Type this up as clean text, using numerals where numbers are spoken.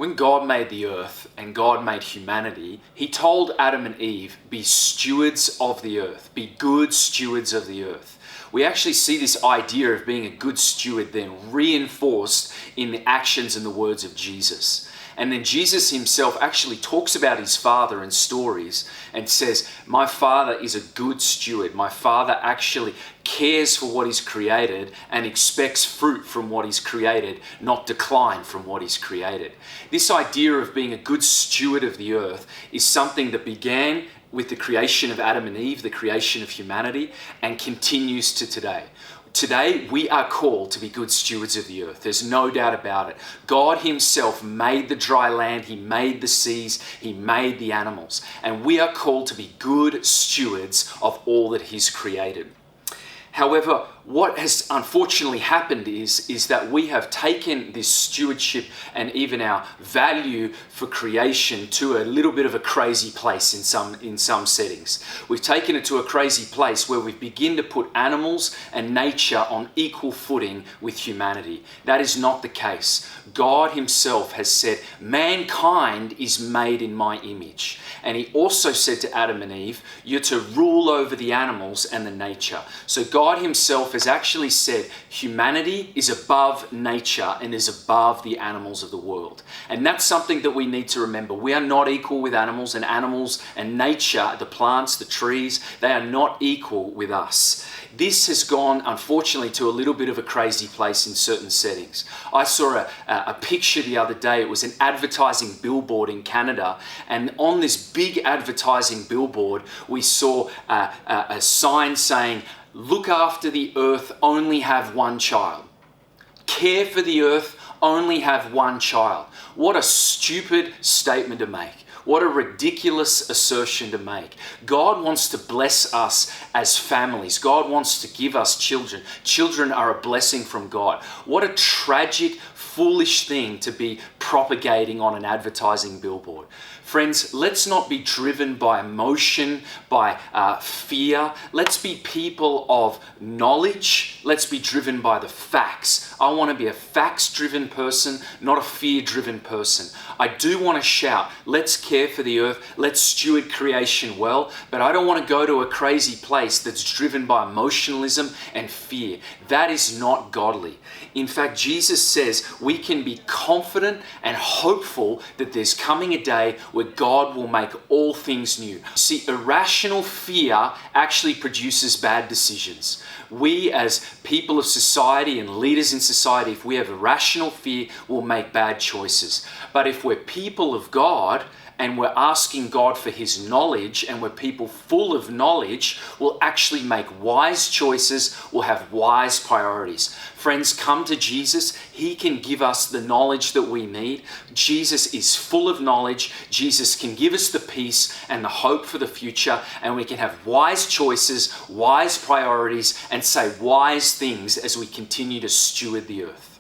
When God made the earth and God made humanity, he told Adam and Eve, be stewards of the earth, be good stewards of the earth. We actually see this idea of being a good steward then reinforced in the actions and the words of Jesus. And then Jesus himself actually talks about his Father in stories and says, my Father is a good steward. My Father actually cares for what he's created and expects fruit from what he's created, not decline from what he's created. This idea of being a good steward of the earth is something that began with the creation of Adam and Eve, the creation of humanity, and continues to today. Today, we are called to be good stewards of the earth. There's no doubt about it. God himself made the dry land. He made the seas. He made the animals. And we are called to be good stewards of all that he's created. However, what has unfortunately happened is that we have taken this stewardship and even our value for creation to a little bit of a crazy place in some settings. We've taken it to a crazy place where we begin to put animals and nature on equal footing with humanity. That is not the case. God himself has said, mankind is made in my image. And he also said to Adam and Eve, you're to rule over the animals and the nature. So God himself has actually said humanity is above nature and is above the animals of the world. And that's something that we need to remember. We are not equal with animals and nature, the plants, the trees, they are not equal with us. This has gone, unfortunately, to a little bit of a crazy place in certain settings. I saw a picture the other day. It was an advertising billboard in Canada. And on this big advertising billboard, we saw a sign saying, look after the earth, only have one child. Care for the earth, only have one child. What a stupid statement to make. What a ridiculous assertion to make. God wants to bless us as families. God wants to give us children. Children are a blessing from God. What a tragic, foolish thing to be propagating on an advertising billboard. Friends, let's not be driven by emotion, by fear. Let's be people of knowledge. Let's be driven by the facts. I want to be a facts-driven person, not a fear-driven person. I do want to shout, let's care for the earth, let's steward creation well, but I don't want to go to a crazy place that's driven by emotionalism and fear. That is not godly. In fact, Jesus says we can be confident and hopeful that there's coming a day where God will make all things new. See, irrational fear actually produces bad decisions. We as people of society and leaders in society, if we have irrational fear, will make bad choices. But if we're people of God and we're asking God for his knowledge and we're people full of knowledge, we'll actually make wise choices, we'll have wise priorities. Friends, come to Jesus. He can give us the knowledge that we need. Jesus is full of knowledge. Jesus can give us the peace and the hope for the future, and we can have wise choices, wise priorities, and say wise things as we continue to steward the earth.